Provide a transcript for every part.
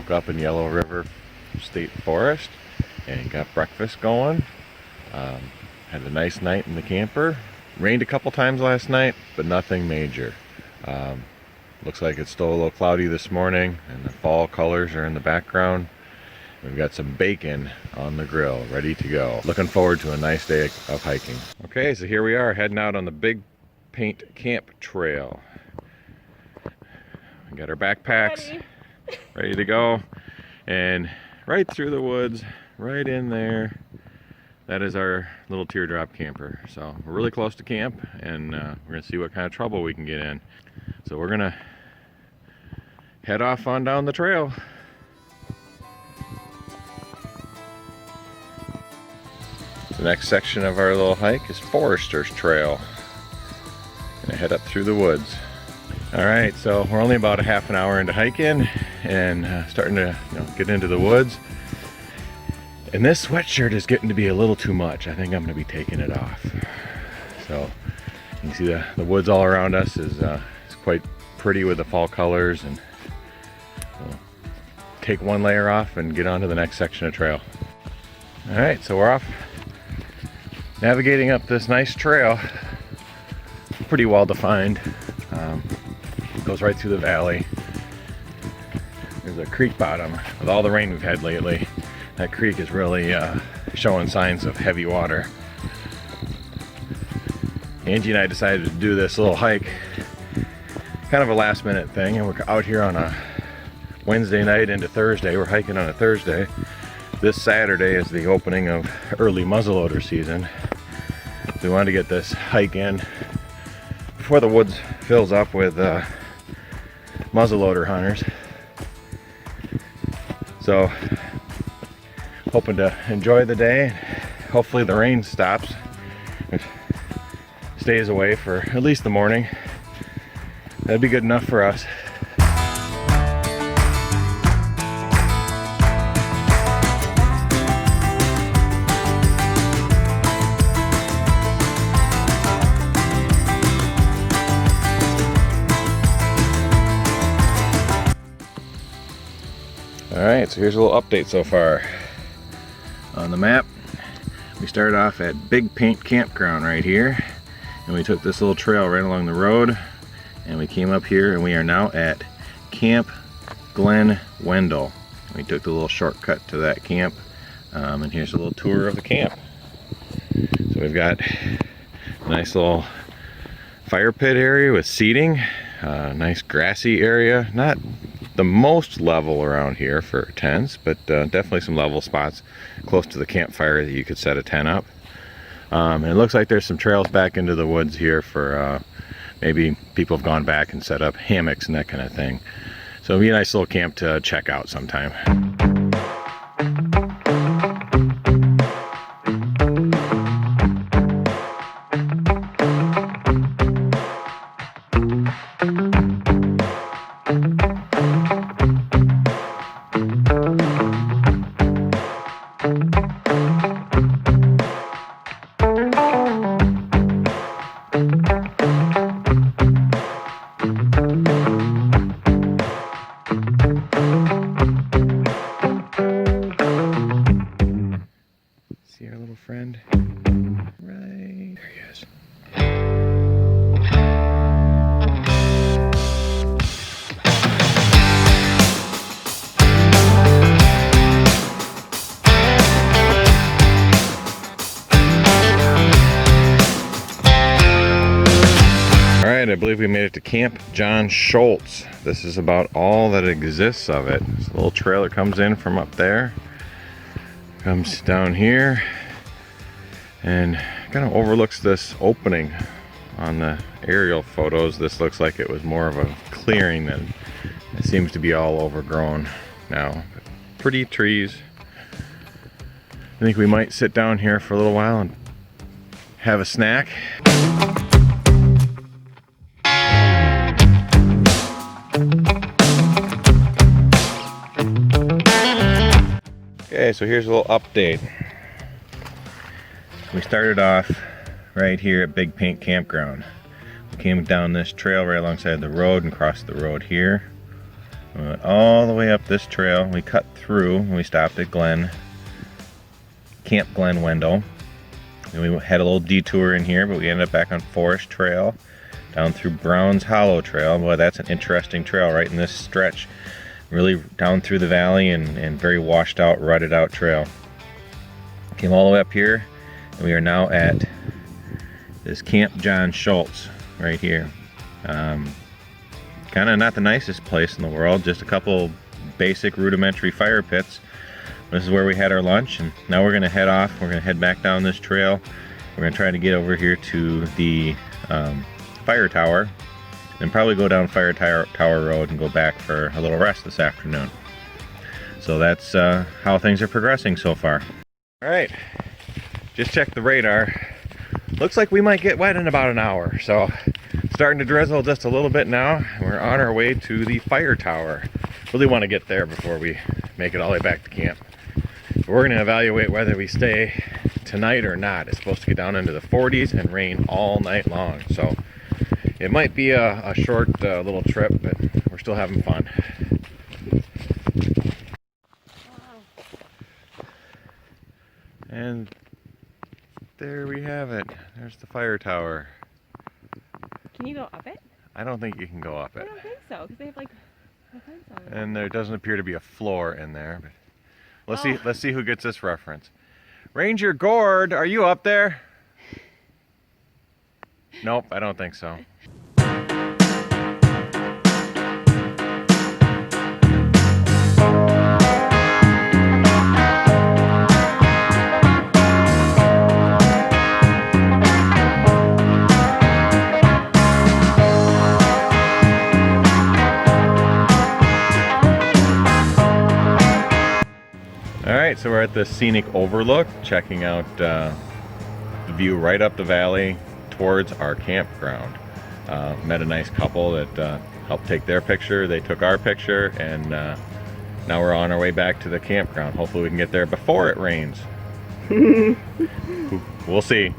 woke up in Yellow River State Forest and got breakfast going. Had a nice night in the camper. Rained a couple times last night, but nothing major. Looks like it's still a little cloudy this morning, and the fall colors are in the background. We've got some bacon on the grill, ready to go. Looking forward to a nice day of hiking. Okay, so here we are, heading out on the Big Paint Camp Trail. We got our backpacks ready to go, and right through the woods, right in there, that is our little Teardrop camper. So we're really close to camp, and we're gonna see what kind of trouble we can get in. So we're gonna head off on down the trail. The next section of our little hike is Forester's Trail. Gonna head up through the woods. All right, so we're only about a half an hour into hiking and starting to get into the woods. And this sweatshirt is getting to be a little too much. I think I'm gonna be taking it off. So you can see the woods all around us is quite pretty with the fall colors, and we'll take one layer off and get on to the next section of trail. All right, so we're off navigating up this nice trail. Pretty well defined. Goes right through the valley. There's a creek bottom. With all the rain we've had lately, that creek is really showing signs of heavy water. Angie and I decided to do this little hike, kind of a last minute thing, and we're out here on a Wednesday night into Thursday. We're hiking on a Thursday. This Saturday is the opening of early muzzleloader season. We wanted to get this hike in before the woods fills up with muzzleloader hunters. So hoping to enjoy the day. Hopefully the rain stops, stays away for at least the morning. That'd be good enough for us. Alright, so here's a little update so far. On the map, we started off at Big Paint Campground right here, and we took this little trail right along the road, and we came up here, and we are now at Camp Glen, Wendell. We took the little shortcut to that camp, and here's a little tour of the camp. So we've got a nice little fire pit area with seating, nice grassy area, not the most level around here for tents, but definitely some level spots close to the campfire that you could set a tent up. And it looks like there's some trails back into the woods here for maybe people have gone back and set up hammocks and that kind of thing. So it'll be a nice little camp to check out sometime. See our little friend? Right there he is. Alright, I believe we made it to Camp John Schultz. This is about all that exists of it. This little trailer comes in from up there, comes down here, and kind of overlooks this opening. On the aerial photos, this looks like it was more of a clearing than it seems to be all overgrown now. But pretty trees. I think we might sit down here for a little while and have a snack. Okay, so here's a little update. We started off right here at Big Paint Campground. We came down this trail right alongside the road and crossed the road here. We went all the way up this trail. We cut through and we stopped at Glen, Camp Glen, Wendell. And we had a little detour in here, but we ended up back on Forest Trail, down through Brown's Hollow Trail. Boy, that's an interesting trail right in this stretch. Really down through the valley and very washed out, rutted out trail. Came all the way up here, and we are now at this Camp John Schultz right here. Kind of not the nicest place in the world, just a couple basic rudimentary fire pits. This is where we had our lunch, and now we're gonna head off. We're gonna head back down this trail. We're gonna try to get over here to the fire tower, and probably go down Fire Tower Road and go back for a little rest this afternoon. So that's how things are progressing so far. All right, just checked the radar. Looks like we might get wet in about an hour, so starting to drizzle just a little bit now. We're on our way to the fire tower. Really want to get there before we make it all the way back to camp. We're going to evaluate whether we stay tonight or not. It's supposed to get down into the 40s and rain all night long, so it might be a short little trip, but we're still having fun. And there we have it. There's the fire tower. Can you go up it? I don't think you can go up it. I don't think so, because they have like a fence on it. And there doesn't appear to be a floor in there. But let's see who gets this reference. Ranger Gord, are you up there? Nope, I don't think so. Alright, so we're at the scenic overlook, checking out the view right up the valley towards our campground. Met a nice couple that helped take their picture, they took our picture, and now we're on our way back to the campground. Hopefully we can get there before it rains. We'll see.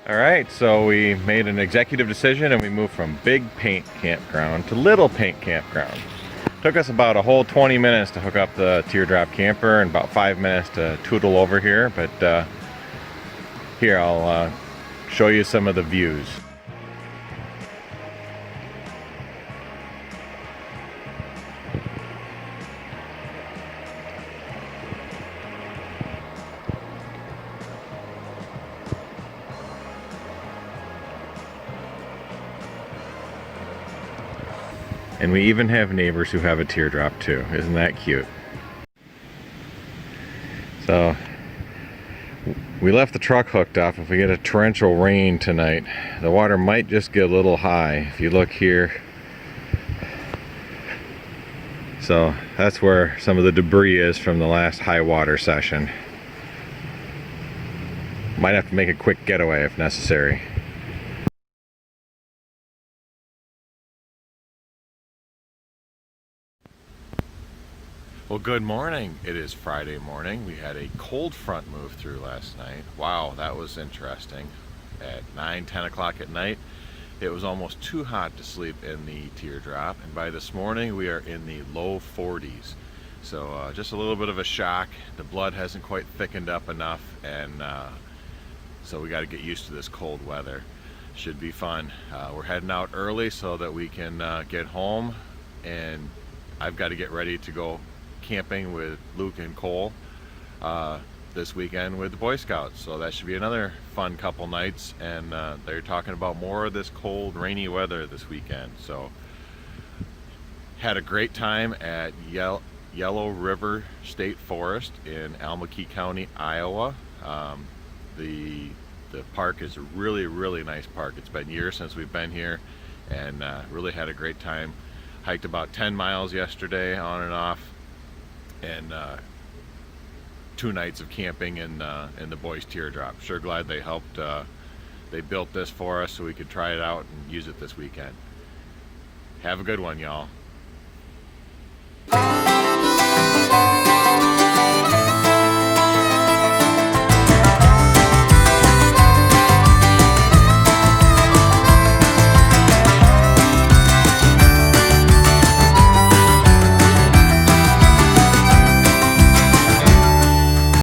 Alright, so we made an executive decision and we moved from Big Paint Campground to Little Paint Campground. Took us about a whole 20 minutes to hook up the Teardrop camper and about 5 minutes to tootle over here, but here I'll show you some of the views. And we even have neighbors who have a teardrop too. Isn't that cute? So we left the truck hooked up. If we get a torrential rain tonight, the water might just get a little high. If you look here. So that's where some of the debris is from the last high water session. Might have to make a quick getaway if necessary. Well, good morning. It is Friday morning. We had a cold front move through last night. Wow, that was interesting. At 9-10 o'clock at night, it was almost too hot to sleep in the Teardrop, and by this morning we are in the low 40s. So just a little bit of a shock. The blood hasn't quite thickened up enough, and so we got to get used to this cold weather. Should be fun. We're heading out early so that we can get home, and I've got to get ready to go camping with Luke and Cole this weekend with the Boy Scouts, so that should be another fun couple nights, and they're talking about more of this cold rainy weather this weekend. So had a great time at Yellow River State Forest in Almaquee County, Iowa. The park is a really nice park. It's been years since we've been here, and really had a great time. Hiked about 10 miles yesterday on and off, and 2 nights of camping in the boys' Teardrop. Sure glad they helped. They built this for us so we could try it out and use it this weekend. Have a good one, y'all.